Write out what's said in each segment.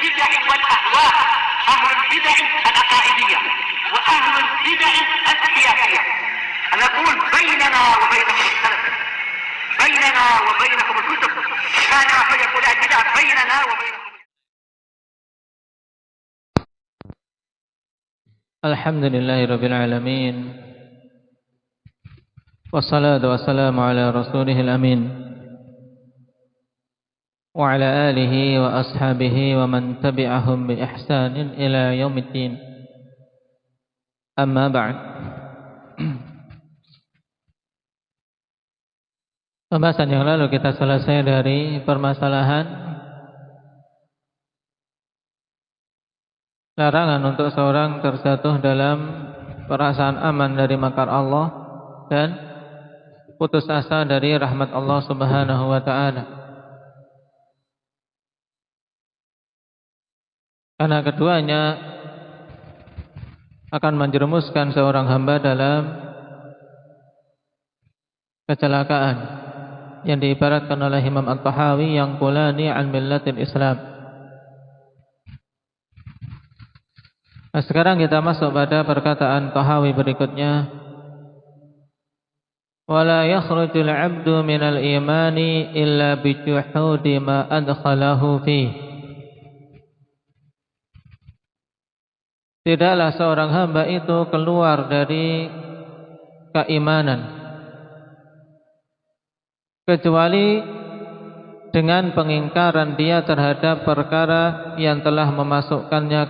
البدع والأهواء، أهل البدع العقائدية وأهل البدع السياسية. نقول بيننا وبينكم السلف، بيننا وبينكم الكتب، كان فيقول البدع بيننا وبينكم. Alhamdulillahirabbil alamin. Wassalatu wassalamu ala rasulihil amin. Wa ala alihi wa ashabihi wa man tabi'ahum bi ihsanin ila yaumiddin. Amma ba'd. Pembahasan yang lalu kita selesai dari permasalahan larangan untuk seorang terjatuh dalam perasaan aman dari makar Allah dan putus asa dari rahmat Allah Subhanahu wa ta'ala. Karena keduanya akan menjerumuskan seorang hamba dalam kecelakaan yang diibaratkan oleh Imam At-Tahawi yang qulani an millatil Islam. Nah, sekarang kita masuk pada perkataan Tahawi berikutnya. Wala yakhrujul 'abdu minal imani illa bijuhudi ma adkhalahu fi. Tidaklah seorang hamba itu keluar dari keimanan kecuali dengan pengingkaran dia terhadap perkara yang telah memasukkannya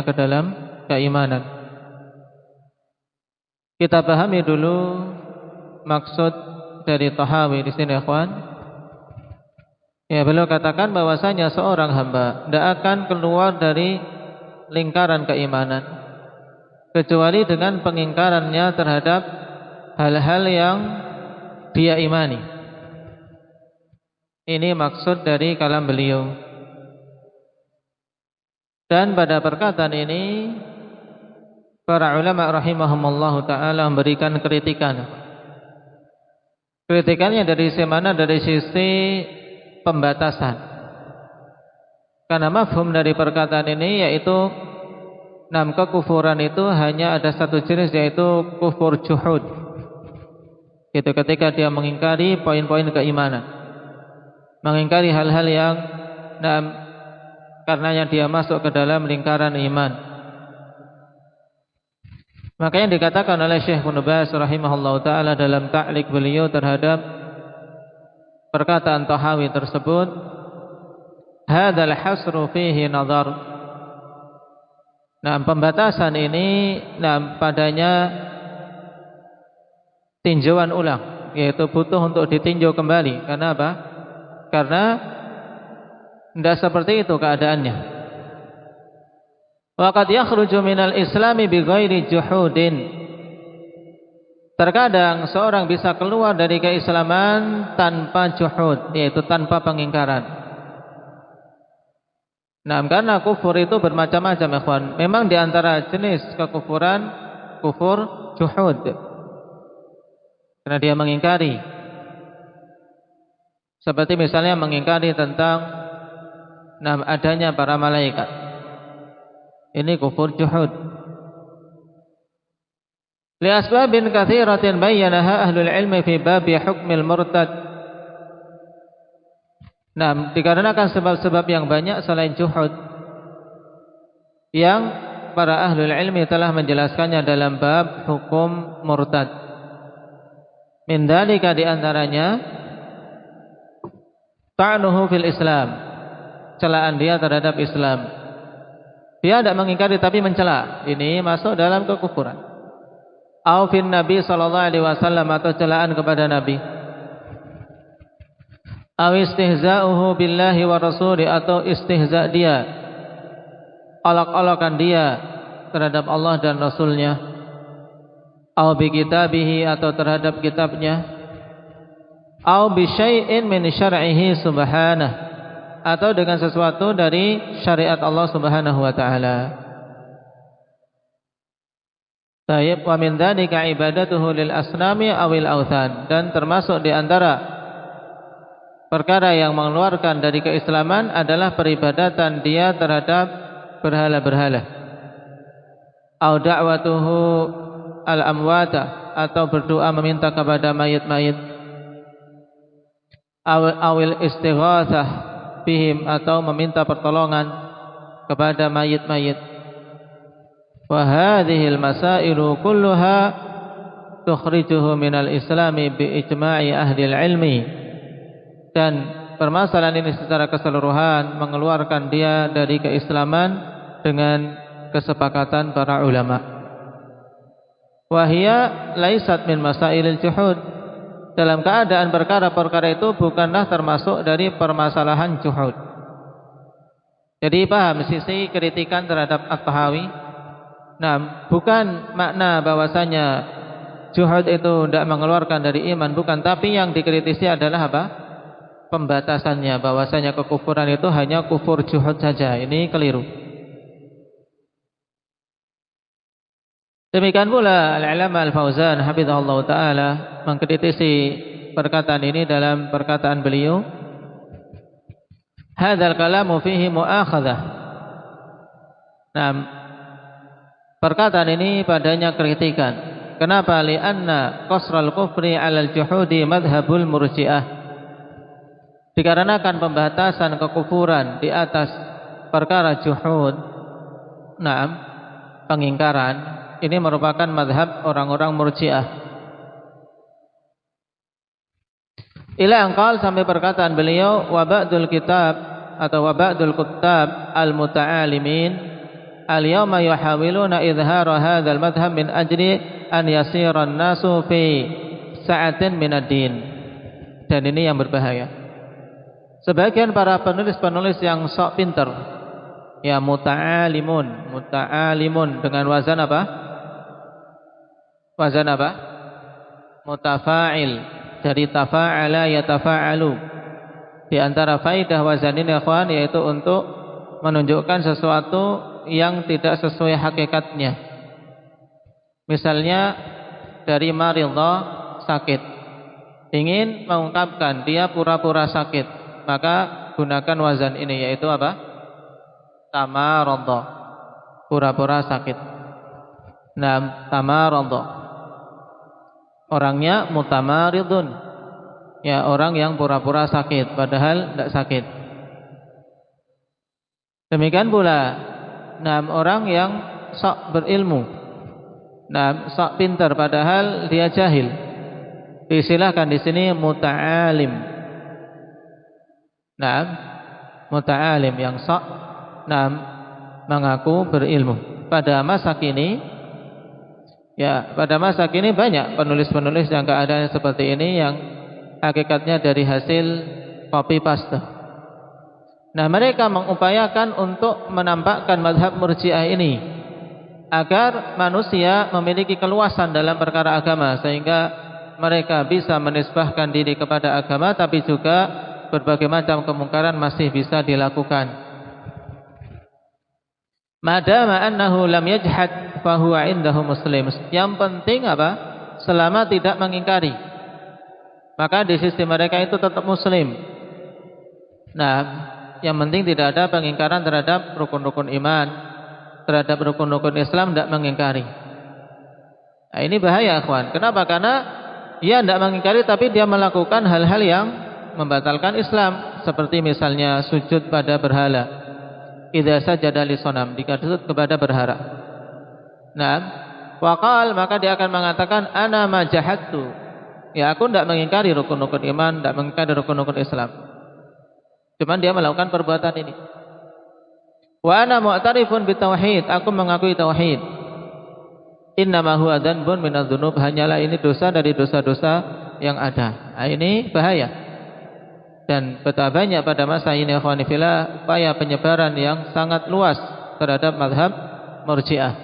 ke dalam keimanan. Kita pahami dulu maksud dari Tahawi di sini, ikhwan. Ya, beliau katakan bahwasanya seorang hamba tidak akan keluar dari lingkaran keimanan kecuali dengan pengingkarannya terhadap hal-hal yang dia imani. Ini maksud dari kalam beliau. Dan pada perkataan ini para ulama rahimahumullah ta'ala memberikan kritikan. Kritikannya dari sisi mana? Dari sisi pembatasan. Karena mafhum dari perkataan ini yaitu kekufuran itu hanya ada satu jenis, yaitu kufur juhud. Itu ketika dia mengingkari poin-poin keimanan, mengingkari hal-hal yang karenanya dia masuk ke dalam lingkaran iman. Maka yang dikatakan oleh Syekh Ibnu Baz rahimahullah ta'ala dalam ta'liq beliau terhadap perkataan Tahawi tersebut, hadzal hasru fihi nazar. Nah, pembatasan ini padanya tinjauan ulang, yaitu butuh untuk ditinjau kembali. Karena apa? Karena tidak seperti itu keadaannya. Wa qad yakhruju minal islami bighairi juhudin. Terkadang seorang bisa keluar dari keislaman tanpa juhud, yaitu tanpa pengingkaran. Nah, karena kufur itu bermacam-macam, ikhwan. Memang di antara jenis kekufuran kufur juhud. Karena dia mengingkari. Seperti misalnya mengingkari tentang adanya para malaikat. Ini kufur juhud. Li asbabin katsiratin bayyanaha ahlul ilmi fi babi hukmil murtad. Dikarenakan sebab-sebab yang banyak selain juhud yang para ahlul ilmi telah menjelaskannya dalam bab hukum murtad. Min dzalika di antaranya ta'nuhu fil Islam, celaan dia terhadap Islam. Dia tidak mengingkari tapi mencela. Ini masuk dalam kekufuran. Au fin Nabi sallallahu alaihi wasallam, atau celaan kepada Nabi. Au istihza'uhu billahi wa rasuli, atau istihza' dia, olok-olokan dia terhadap Allah dan Rasulnya. Au bi kitabihi, atau terhadap kitabnya. Au bi syai'in min syar'ihi subhanahu, atau dengan sesuatu dari syariat Allah Subhanahu wa ta'ala. Tayyib, wa min dzalika ibadatuhu lil asnami awil authan, dan termasuk di antara perkara yang mengeluarkan dari keislaman adalah peribadatan dia terhadap berhala-berhala. Au da'watuhu al-amwata, atau berdoa meminta kepada mayit-mayit. Awil istighatsah bihim, atau meminta pertolongan kepada mayit-mayit. Wa hadhil masailu kulluha tukhrijuhu minal islami bi ijma'i ahli ilmi. Dan permasalahan ini secara keseluruhan mengeluarkan dia dari keislaman dengan kesepakatan para ulama. Wa hiya laisat min masailil juhud. Dalam keadaan perkara-perkara itu bukanlah termasuk dari permasalahan juhud. Jadi paham sisi kritikan terhadap At-Tahawi. Nah, bukan makna bahwasanya juhud itu tidak mengeluarkan dari iman, bukan. Tapi yang dikritisi adalah apa? Pembatasannya, bahwasanya kekufuran itu hanya kufur juhud saja. Ini keliru. Demikian pula Al-Alama Al-Fauzan hafizahullah taala mengkritisi perkataan ini dalam perkataan beliau, hadzal kalamu fihi mu'akhadzah. Nah, perkataan ini padanya kritikan. Kenapa? Li'anna qasral kufri 'alal juhudi madhhabul murji'ah. Dikarenakan pembatasan kekufuran di atas perkara juhud, nah, pengingkaran, ini merupakan madhab orang-orang murji'ah. Ila angkal, sampai perkataan beliau, wa ba'dul kitab atau wa ba'dul kuttab al-muta'alimin al-yawma yuhawiluna idhara hadzal madhhab min ajli an yasira an-nasu fi sa'atin min ad-din. Dan ini yang berbahaya. Sebagian para penulis-penulis yang sok pintar, ya, muta'alimun dengan wazan apa? Wazan apa? Mutafa'il, dari tafa'ala yatafa'alu. Di antara faidah wazan ini, ikhwan, yaitu untuk menunjukkan sesuatu yang tidak sesuai hakikatnya. Misalnya dari maridha, sakit, ingin mengungkapkan dia pura-pura sakit, maka gunakan wazan ini, yaitu apa? Tamaradha, pura-pura sakit. Nah, tamaradha, orangnya mutamaridun, ya, orang yang pura-pura sakit padahal tidak sakit. Demikian pula, nah, orang yang sok berilmu, nah, sok pintar padahal dia jahil, diistilahkan di sini muta'alim. Nah, muta'alim yang sok, nah, mengaku berilmu. Pada masa kini, ya, pada masa kini banyak penulis-penulis yang keadaan seperti ini, yang hakikatnya dari hasil copy paste. Nah, mereka mengupayakan untuk menampakkan mazhab murji'ah ini agar manusia memiliki keluasan dalam perkara agama, sehingga mereka bisa menisbahkan diri kepada agama, tapi juga berbagai macam kemungkaran masih bisa dilakukan. Madama annahu lam yajhad fahuwa indahu muslim. Yang penting apa? Selama tidak mengingkari, maka di sisi mereka itu tetap muslim. Nah, yang penting tidak ada pengingkaran terhadap rukun-rukun iman, terhadap rukun-rukun Islam, tidak mengingkari. Nah, ini bahaya, ikhwan. Kenapa? Karena dia tidak mengingkari, tapi dia melakukan hal-hal yang membatalkan Islam, seperti misalnya sujud pada berhala. Idza sajada li sonam, jika sujud kepada berhala. Nah, waqal, maka dia akan mengatakan ana ma jahadtu, ya, aku tidak mengingkari rukun-rukun iman, tidak mengingkari rukun-rukun Islam, cuman dia melakukan perbuatan ini. Wa ana mu'tarifun bitauhid, aku mengakui tauhid. Innama huwa dzanbun minadz-dzunub, hanyalah ini dosa dari dosa-dosa yang ada. Nah, ini bahaya. Dan betapa banyak pada masa ini, ikhwani fillah, upaya penyebaran yang sangat luas terhadap mazhab murji'ah.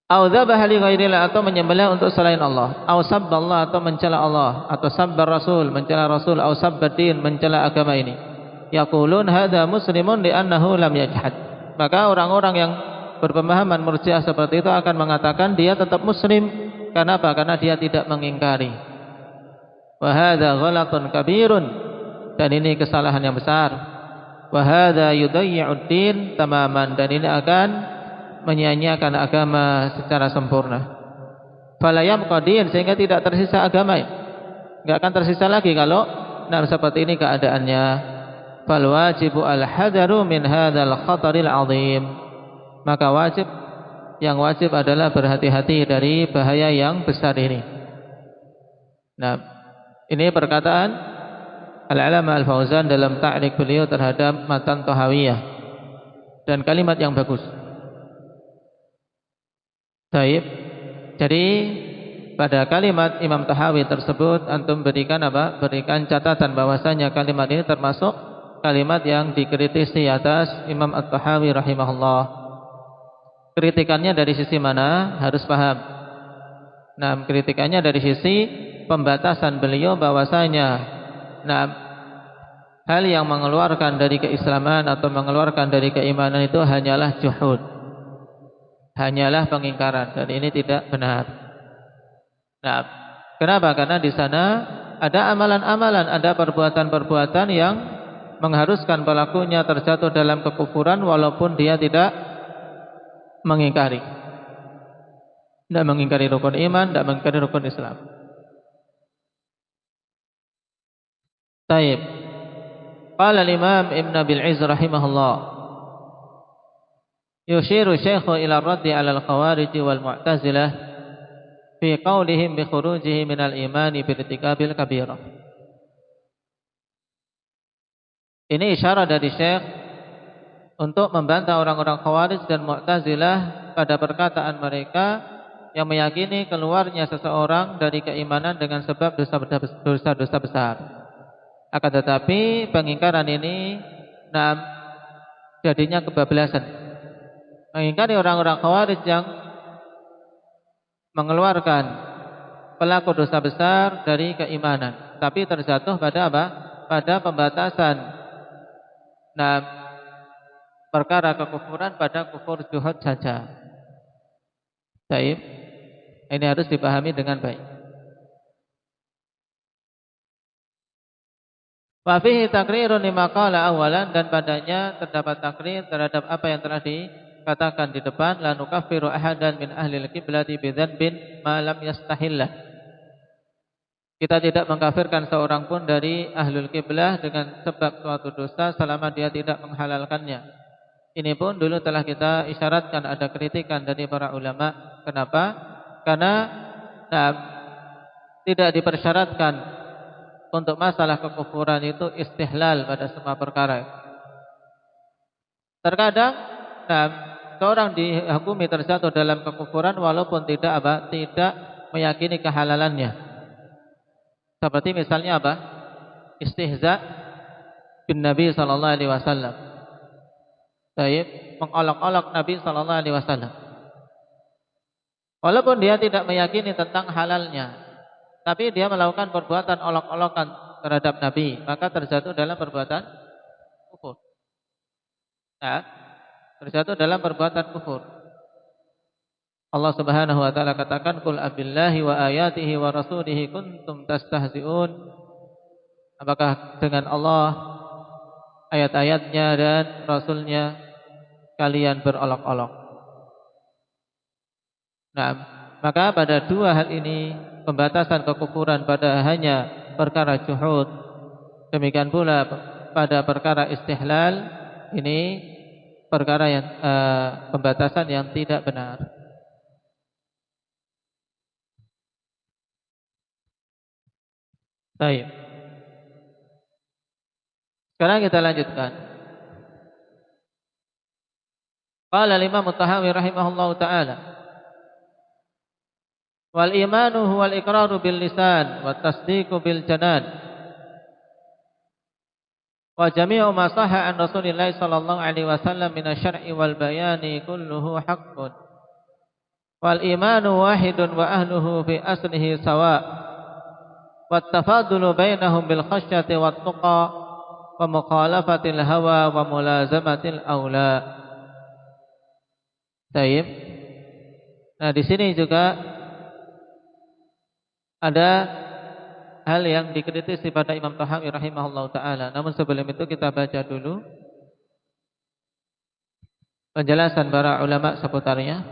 Au dzabaha li ghairillah, atau menyembelih untuk selain Allah. Au sabballah, atau mencela Allah. Atau sabbar rasul, mencela rasul. Au sabbadin, mencela agama ini. Yaqulun hadza muslimun li'annahu lam yajhad. Maka orang-orang yang berpemahaman murji'ah seperti itu akan mengatakan dia tetap muslim. Kenapa? Karena dia tidak mengingkari. wa hadza ghalatun kabirun, dan ini kesalahan yang besar. Wa hadza yudayyi'ud din tamaman, dan ini akan menyia-nyiakan agama secara sempurna. Fala yabqa din, sehingga tidak tersisa agama, enggak akan tersisa lagi kalau seperti ini keadaannya. Fal wajibu al hadaru min hadzal khataril azim, maka yang wajib adalah berhati-hati dari bahaya yang besar ini. Nah, ini perkataan Al-Alama Al-Fauzan dalam ta'liq beliau terhadap matan Tahawiyah, dan kalimat yang bagus. Baik. Jadi pada kalimat Imam Tahawi tersebut antum berikan apa? Berikan catatan bahwasanya kalimat ini termasuk kalimat yang dikritisi atas Imam At-Tahawi rahimahullah. Kritikannya dari sisi mana? Harus paham. Nah, kritikannya dari sisi pembatasan beliau bahwasanya hal yang mengeluarkan dari keislaman atau mengeluarkan dari keimanan itu hanyalah juhud, hanyalah pengingkaran, dan ini tidak benar. Nah, kenapa? Karena di sana ada amalan-amalan, ada perbuatan-perbuatan yang mengharuskan pelakunya terjatuh dalam kekufuran walaupun dia tidak mengingkari. Tidak mengingkari rukun iman, tidak mengingkari rukun Islam. Taib. Qala al-Imam Ibn Abil Izz rahimahullah, yushiru syekhu ila raddi ala al-khawarij wal mu'tazilah fi qawlihim bi khurujihi minal imani bi irtikabil kabirah. Ini isyarat dari Syekh untuk membantah orang-orang Khawarij dan Mu'tazilah pada perkataan mereka yang meyakini keluarnya seseorang dari keimanan dengan sebab dosa-dosa besar. Akan tetapi pengingkaran ini jadinya kebablasan. Mengingkari orang-orang Khawarij yang mengeluarkan pelaku dosa besar dari keimanan, tapi terjatuh pada apa? Pada pembatasan perkara kekufuran pada kufur juhud saja. Baik. Ini harus dipahami dengan baik. Wa fihi taqrirun lima qala awalan, dan padanya terdapat takrir terhadap apa yang telah dikatakan di depan, la nukaffiru ahadan min ahli al-qiblati bi dzanbin ma lam yastahillah. Kita tidak mengkafirkan seorang pun dari ahlul qiblah dengan sebab suatu dosa selama dia tidak menghalalkannya. Ini pun dulu telah kita isyaratkan ada kritikan dari para ulama. Kenapa? Karena tidak dipersyaratkan untuk masalah kekufuran itu istihlal pada semua perkara. Terkadang seorang dihukumi terjatuh dalam kekufuran walaupun tidak meyakini kehalalannya. Seperti misalnya apa? Istihza bin Nabi sallallahu alaihi wasallam. Baik, mengolok-olok Nabi sallallahu alaihi wasallam. Walaupun dia tidak meyakini tentang halalnya, tapi dia melakukan perbuatan olok-olokan terhadap Nabi, maka terjatuh dalam perbuatan kufur. Terjatuh dalam perbuatan kufur. Allah Subhanahu wa taala katakan, "Qul abillahi wa ayatihi wa rasulihi kuntum tastahzi'un." Apakah dengan Allah, ayat-ayatnya dan rasulnya kalian berolok-olok? Maka pada dua hal ini, pembatasan kekufuran pada hanya perkara juhud, demikian pula pada perkara istihlal, ini perkara yang pembatasan yang tidak benar. Baik. Sekarang kita lanjutkan. Qala al-Imam At-Tahawi rahimahullahu taala, wal imanu huwal iqraru bil lisan wat tasdiqu bil janan wa jami'u ma sahha an Rasulillah sallallahu alaihi wasallam min asy-syar'i wal bayani kulluhu haqqun wal imanu wahidun wa ahluhu fi aslihi sawa' wat tafadulu bainahum bil khasyati wat tuqa wa mukhalafatil hawa wa mulazamatil aula. Baik. Nah, di sini juga ada hal yang dikritisi pada Imam Tahawi rahimahullah ta'ala. Namun sebelum itu kita baca dulu penjelasan para ulama seputarnya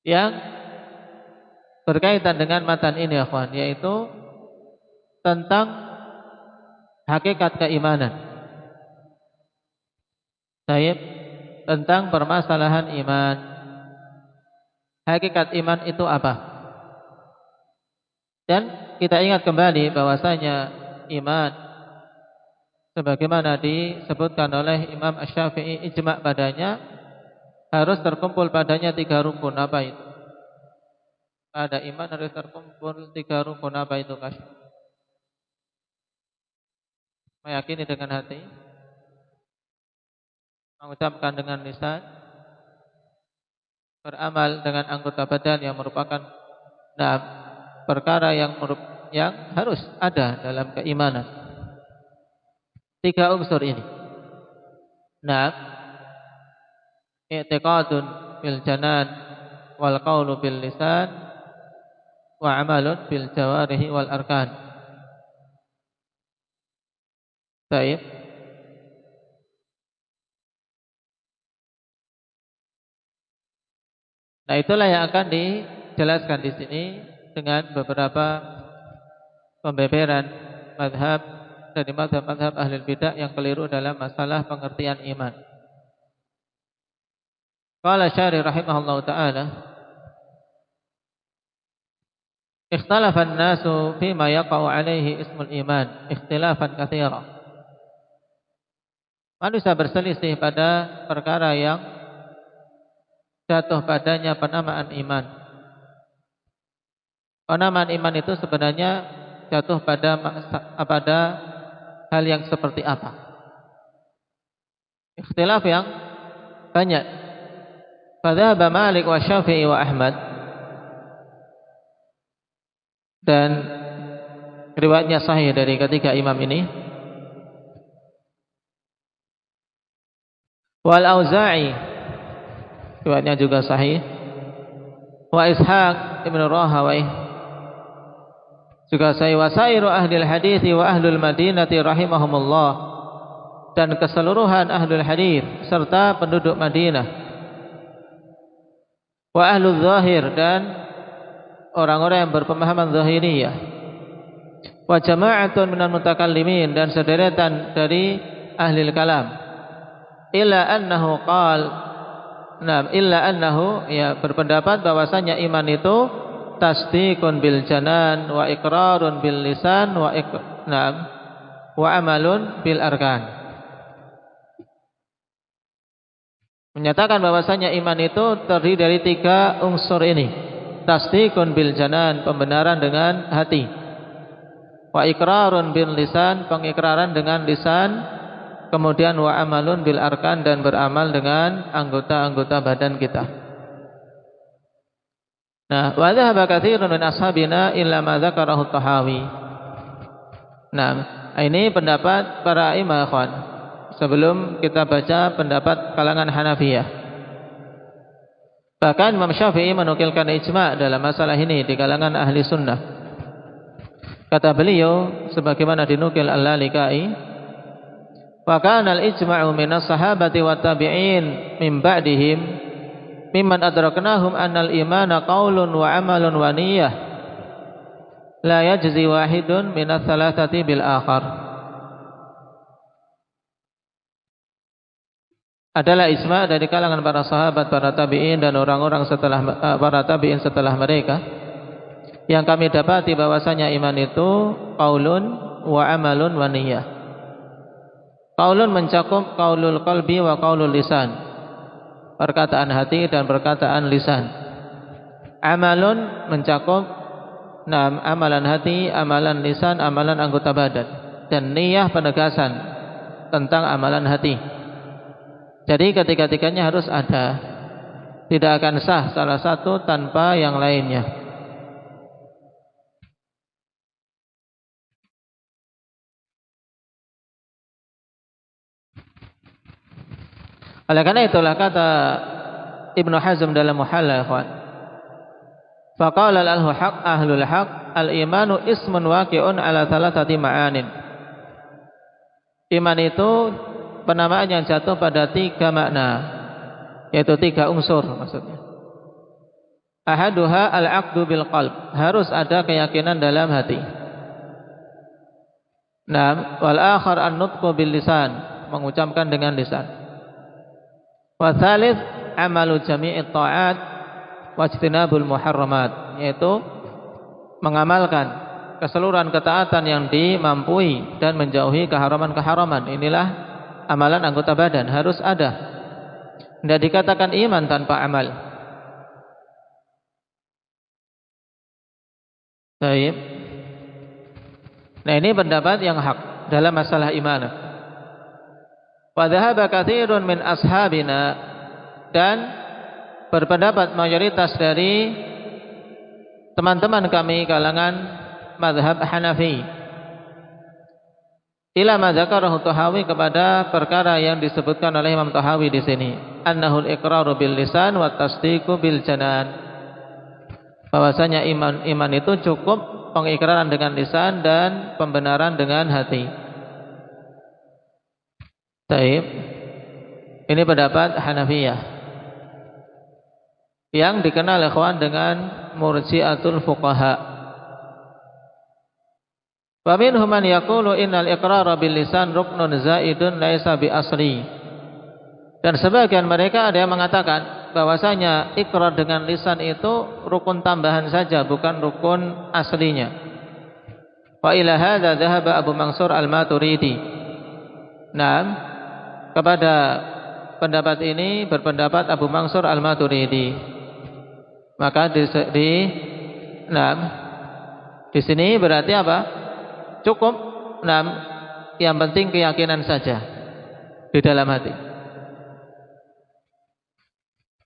yang berkaitan dengan matan ini, akhwan, yaitu tentang hakikat keimanan. Baik, tentang permasalahan iman. Hakikat iman itu apa? Dan kita ingat kembali bahwasanya iman sebagaimana disebutkan oleh Imam Asy-Syafi'i, ijma' padanya harus terkumpul padanya 3 rukun. Apa itu? Pada iman harus terkumpul 3 rukun. Apa itu, Kas? Meyakini dengan hati, mengucapkan dengan lisan, beramal dengan anggota badan yang merupakan perkara yang harus ada dalam keimanan. 3 unsur ini. I'tiqadun bil janan wal qaulu bil lisan wa amalun bil jawarihi wal arkan. Baik. Nah, itulah yang akan dijelaskan di sini dengan beberapa pembeberan mazhab dari mazhab ahli bidah yang keliru dalam masalah pengertian iman. Qala Syarih rahimahullah ta'ala, ikhtalafa an-nasu fima yaqa'u alaihi ismul iman ikhtilafan katsira. Manusia berselisih pada perkara yang jatuh padanya penamaan iman. Penamaan iman itu sebenarnya jatuh pada hal yang seperti apa? Ikhtilaf yang banyak. Fadzahaba Malik wa Syafi'i wa Ahmad, dan riwayatnya sahih dari ketiga imam ini. Wal Auza'i, riwayatnya juga sahih. Wa Ishaq ibn Rahawayh juga sahih. Wasairu ahlil hadithi wa ahlul madinati rahimahumullah, dan keseluruhan ahlul hadith serta penduduk Madinah. Wa ahlul zahir, dan orang-orang yang berpemahaman zahiriyah. Wa jama'atun minal mutakallimin, dan sederetan dari ahli kalam. Illa annahu berpendapat bahwasanya iman itu tasdiqun bil janan wa iqrarun bil lisan wa amalun bil arkan. Menyatakan bahwasanya iman itu terdiri dari 3 unsur ini. Tasdiqun bil janan, pembenaran dengan hati. Wa iqrarun bil lisan, pengikraran dengan lisan. Kemudian wa amalun bil arkan, dan beramal dengan anggota-anggota badan kita. Nah, wa dhahaba katsirun min ashabina illa ma dzakarahu Tahawi. Nah, ini pendapat para imam, ikhwan. Sebelum kita baca pendapat kalangan Hanafiyah. Bahkan Imam Syafi'i menukilkan ijma' dalam masalah ini di kalangan ahli sunnah. Kata beliau sebagaimana dinukil Al-Lalikai, wa kana al-ijma'u minas sahabati wat tabi'in min ba'dihim mimman adraknahum anna al-imana qaulun wa amalun wa niyyah la yajzi wahidun minas thalathati bil akhar. Adalah ijma' dari kalangan para sahabat, para tabi'in, dan orang-orang setelah para tabi'in setelah mereka, yang kami dapati bahwasanya iman itu qaulun wa amalun wa niyyah. Qaulun mencakup qaulul qalbi wa qaulul lisan, perkataan hati dan perkataan lisan. Amalun mencakup amalan hati, amalan lisan, amalan anggota badan. Dan niyyah penegasan tentang amalan hati. Jadi ketiga-tiganya harus ada. Tidak akan sah salah satu tanpa yang lainnya. Oleh karena itulah kata Ibnu Hazm dalam Muhalla, ikhwan, Faqala ahlul haq al-imanu ismun waqi'un ala thalathati ma'anin. Iman itu penamaan yang jatuh pada 3 makna, yaitu 3 unsur maksudnya. Ahaduha al-aqdu bil qalb, harus ada keyakinan dalam hati. Naam, wal akhar an-nutqu bil lisan, mengucapkan dengan lisan. Wa tsalits amalu jami'it ta'at wajtinabul muharramat, yaitu mengamalkan keseluruhan ketaatan yang dimampui dan menjauhi keharaman-keharaman. Inilah amalan anggota badan, harus ada. Tidak dikatakan iman tanpa amal. Baik. Nah, ini pendapat yang hak dalam masalah iman. Wa dhahaba katsirun min ashabina, dan berpendapat mayoritas dari teman-teman kami kalangan mazhab Hanafi ila ma dzakarahu Tahawi, kepada perkara yang disebutkan oleh Imam Tahawi di sini, annahul iqraru bil lisan wa tasdiqu bil janan, bahwasanya iman itu cukup pengikraran dengan lisan dan pembenaran dengan hati. Baik. Ini pendapat Hanafiyah yang dikenal ikhwan dengan murji'atul fuqaha. Wa minhum man yaqulu innal iqrara bil lisan ruknun zaidun laisa bi asli. Dan sebagian mereka ada yang mengatakan bahwasanya ikrar dengan lisan itu rukun tambahan saja, bukan rukun aslinya. Wa ila hadza dhahaba Abu Mansur al-Maturidi. Nah, kepada pendapat ini berpendapat Abu Mansur al-Maturidi. Maka di sini berarti apa? Cukup yang penting keyakinan saja di dalam hati.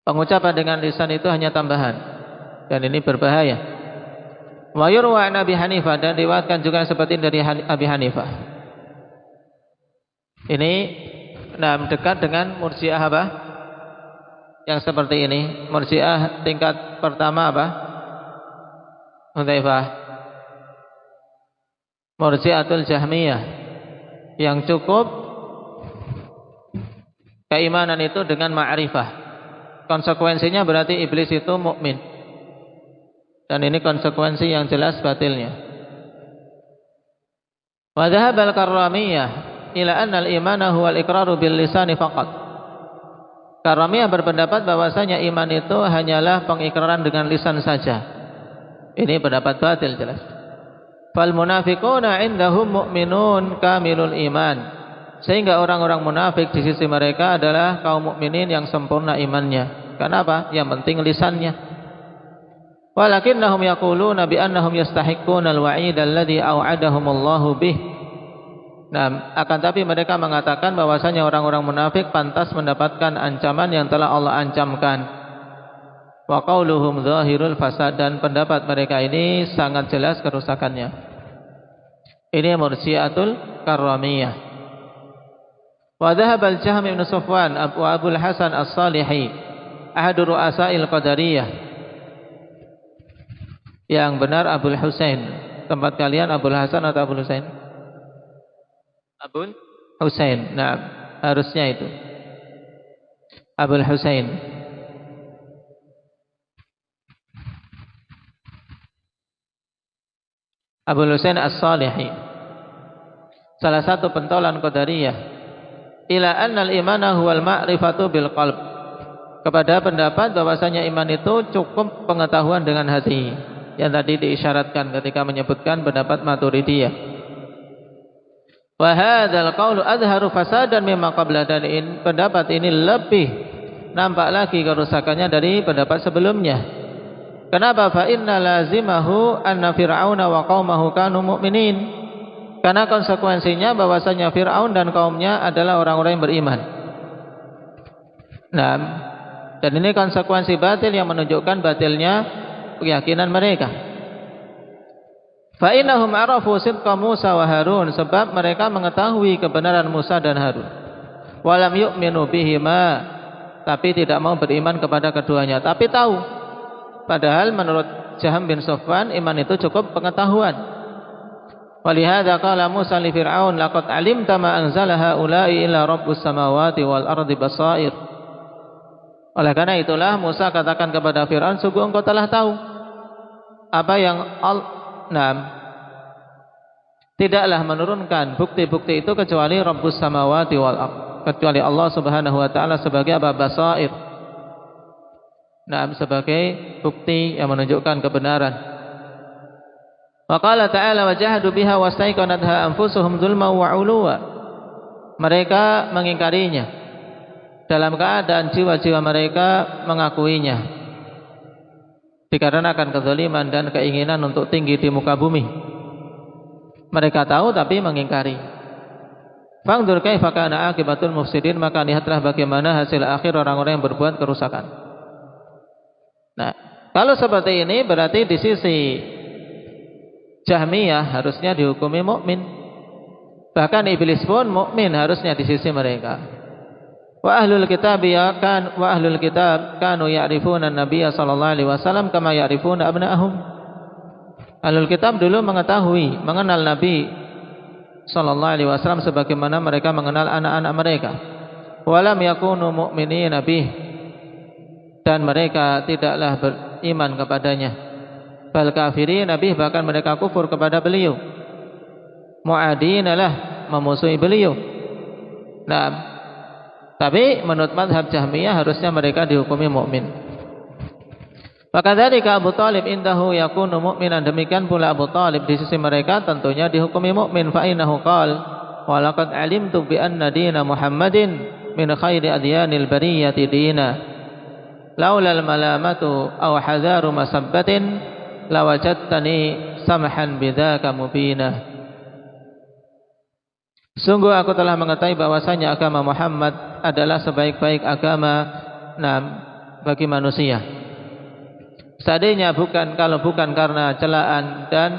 Pengucapan dengan lisan itu hanya tambahan, dan ini berbahaya. Wa yurwa an Abi Hanifah, dan diriwayatkan juga seperti dari Abi Hanifah. Ini dekat dengan Murji'ah apa? Yang seperti ini. Murji'ah tingkat pertama apa? Hudzaifah. Murji'atul Jahmiyah, yang cukup keimanan itu dengan ma'rifah. Konsekuensinya berarti iblis itu mukmin. Dan ini konsekuensi yang jelas batilnya. Wa dhahabal Karramiyah ila anna al-imana huwa al-iqraru bil lisani faqat. Karramiyah berpendapat bahwasanya iman itu hanyalah pengikraran dengan lisan saja. Ini pendapat batil jelas. Fal munafiquna indahum mu'minun kamilul iman. Sehingga orang-orang munafik di sisi mereka adalah kaum mukminin yang sempurna imannya. Kenapa? Yang penting lisannya. Walakinnahum yaquluna bi annahum yastahiqquna al-wa'id alladhi au'adahumullahu bih. Nah, akan tapi mereka mengatakan bahwasanya orang-orang munafik pantas mendapatkan ancaman yang telah Allah ancamkan. Wa qauluhum zahirul fasad, dan pendapat mereka ini sangat jelas kerusakannya. Ini Murji'atul Karramiyah. Wa dhahaba al-Jahm ibn Safwan wa Abu al-Hasan as-Salihi ahadu ru'asa'il qadariyah. Yang benar Abul Husain. Tempat kalian Abul Hasan atau Abul Husain? Abul Husain. Nah, harusnya itu Abul Husain. Abul Husain as-Salihi, salah satu pentolan Qadariyah, ila annal imana huwal ma'rifatu bil qalb, kepada pendapat bahwasanya iman itu cukup pengetahuan dengan hati, yang tadi diisyaratkan ketika menyebutkan pendapat Maturidiyah. Wa hadzal qaulu adharu fasadan mimma qabla, dan pendapat ini lebih nampak lagi kerusakannya dari pendapat sebelumnya. Kenapa? Fa inna lazimahu anna fir'auna wa qaumahu kanu mu'minin. Karena konsekuensinya bahwasanya Fir'aun dan kaumnya adalah orang-orang yang beriman. Nah, dan ini konsekuensi batil yang menunjukkan batilnya keyakinan mereka. Fa innahum arafu sidqa Musa wa Harun, sebab mereka mengetahui kebenaran Musa dan Harun. Walam yu'minu bihima, tapi tidak mau beriman kepada keduanya. Tapi tahu, padahal menurut Jaham bin Safwan, iman itu cukup pengetahuan. Walihada qala Musa li Fir'aun laqad alimta ma anzala haula'i illa rabbus samawati wal ardi basair. Oleh karena itulah Musa katakan kepada Fir'aun, sungguh engkau telah tahu apa yang tidaklah menurunkan bukti-bukti itu kecuali Rabbus samawati wal ard, kecuali Allah Subhanahu wa taala sebagai apa? Basair. Sebagai bukti yang menunjukkan kebenaran. Wa qala ta'ala wajahadu biha wastaiqanatha anfusuhum dzulman wa 'uluwa. Mereka mengingkarinya dalam keadaan jiwa-jiwa mereka mengakuinya dikarenakan kezaliman dan keinginan untuk tinggi di muka bumi. Mereka tahu tapi mengingkari. Fangdur kaifa kana akibatul mufsidin, maka lihatlah bagaimana hasil akhir orang-orang yang berbuat kerusakan. Nah, kalau seperti ini berarti di sisi Jahmiyah harusnya dihukumi mukmin. Bahkan iblis pun mukmin harusnya di sisi mereka. Wa ahlul kitab kanu ya'rifuna an-nabiy sallallahu alaihi wasallam kama ya'rifuna abna'ahum. Ahlul kitab dulu mengetahui, mengenal Nabi sallallahu alaihi wasallam sebagaimana mereka mengenal anak-anak mereka. Walam yakunu mu'minin bih, dan mereka tidaklah beriman kepadanya. Bal kafirin bih, bahkan mereka kufur kepada beliau. Mu'adinalah, memusuhi beliau. Tapi menurut mazhab Jahmiyah harusnya mereka dihukumi mukmin. Maka dari Abu Talib indahu yakunu mu'minan, demikian pula Abu Talib di sisi mereka tentunya dihukumi mukmin. Fa innahu qala wa laqad alimtu bi anna dina Muhammadin min khairi adyanil bariyati dina laula al malamatu aw hadaru masabbatin lawajadtani samhan bidzaka mubina. Sungguh aku telah mengetahui bahwasanya agama Muhammad adalah sebaik-baik agama bagi manusia. Seandainya kalau bukan karena celaan dan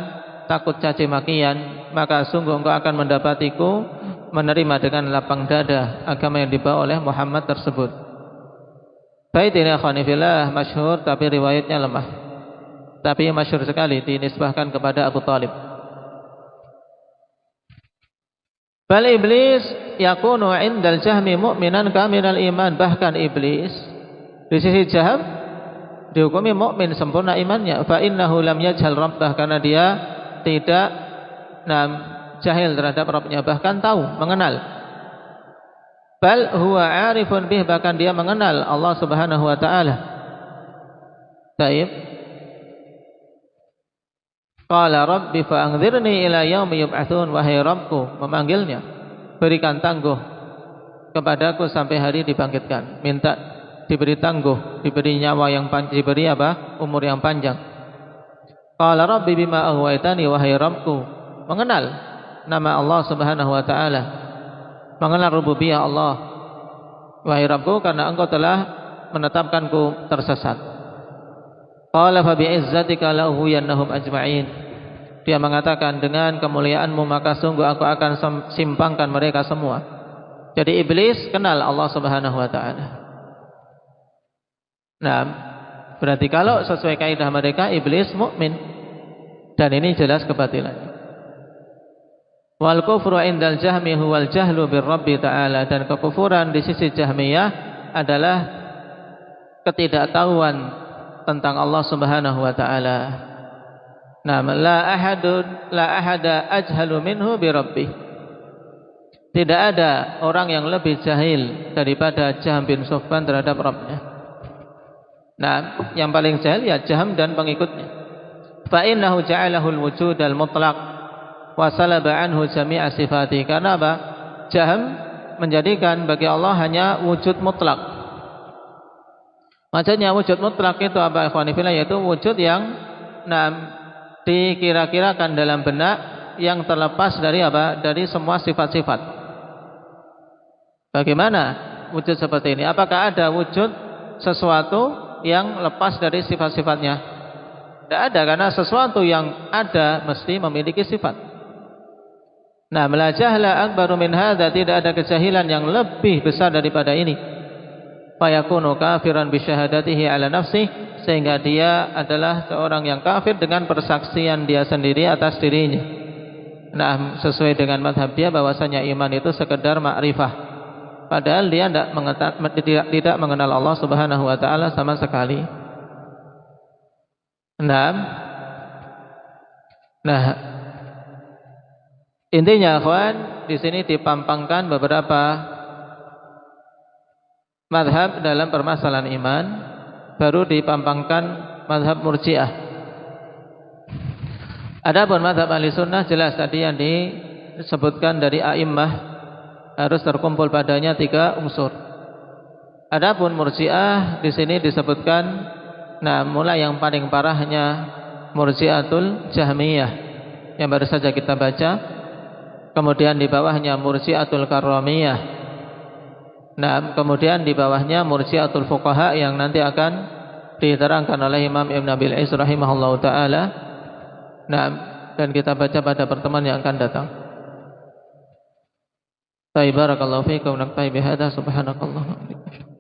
takut caci makian, maka sungguh engkau akan mendapatiku menerima dengan lapang dada agama yang dibawa oleh Muhammad tersebut. Bait ini akhwanifillah masyhur, tapi riwayatnya lemah. Tapi masyhur sekali dinisbahkan kepada Abu Talib. Bal iblis yakunu indal jahmi mu'minan kamilal iman, bahkan iblis di sisi Jahm dihukumi mukmin sempurna imannya. Fa innahu lam yajhal rabbah, karena dia tidak jahil terhadap Rabbnya, bahkan tahu, mengenal. Bal huwa arifun bih, bahkan dia mengenal Allah Subhanahu wa taala. Baik. Qala rabbi fa'anzirni ila yaumi yub'atsun, wahai Rabbku, memanggilnya, berikan tangguh kepadaku sampai hari dibangkitkan. Minta diberi tangguh, diberi nyawa yang panjang, diberi umur yang panjang. Qala rabbi bima aghwaytani, wahai Rabbku, mengenal nama Allah Subhanahu wa taala, mengenal rububiyah Allah. Wahai Rabbku, karena engkau telah menetapkanku tersesat. Qala fa bi'izzatika la ughwiyannahum ajma'in. Dia mengatakan, dengan kemuliaanmu maka sungguh aku akan simpangkan mereka semua. Jadi iblis kenal Allah Subhanahu wa taala. Berarti kalau sesuai kaidah mereka iblis mukmin, dan ini jelas kebatilan. Wal kufru indal jahmi huwal jahlu birrabbi ta'ala, dan kekufuran di sisi Jahmiyah adalah ketidaktahuan tentang Allah Subhanahu wa taala. La ahada ajhalu minhu bi rabbih. Tidak ada orang yang lebih jahil daripada Jahm bin Safwan terhadap Rabbnya. Yang paling jahil ya Jahm dan pengikutnya. Fa innahu ja'alahu al-wujud al-mutlaq wa salaba anhu jami'a sifati. Karena apa? Jahm menjadikan bagi Allah hanya wujud mutlak. Maksudnya wujud mutlak itu apa, ikhwani fillah? Yaitu wujud yang dikira-kirakan dalam benak, yang terlepas dari apa? Dari semua sifat-sifat. Bagaimana wujud seperti ini? Apakah ada wujud sesuatu yang lepas dari sifat-sifatnya? Tidak ada, karena sesuatu yang ada mesti memiliki sifat. La jahla akbaru min hadza, tidak ada kejahilan yang lebih besar daripada ini. Fayakunu kafiran bi syahadatihi ala nafsihi, sehingga dia adalah seorang yang kafir dengan persaksian dia sendiri atas dirinya. Nah, sesuai dengan mazhab dia bahwasanya iman itu sekedar ma'rifah, padahal dia tidak mengenal Allah Subhanahu wa taala sama sekali. Nah, intinya akhwan, di sini dipampangkan beberapa mazhab dalam permasalahan iman, baru dipampangkan mazhab Murji'ah. Adapun mazhab Ahli Sunnah jelas tadi yang disebutkan dari a'immah harus terkumpul padanya 3 unsur. Adapun Murji'ah di sini disebutkan, mulai yang paling parahnya Murji'atul Jahmiyah yang baru saja kita baca, kemudian di bawahnya Murji'atul Karramiyah, kemudian di bawahnya Murji'atul Fuqaha yang nanti akan diterangkan oleh Imam Ibn Abil Is rahimahullahu taala. Dan kita baca pada pertemuan yang akan datang. Barakallahu fiikum, naktafi bihadza, subhanakallahumma wa bihamdika.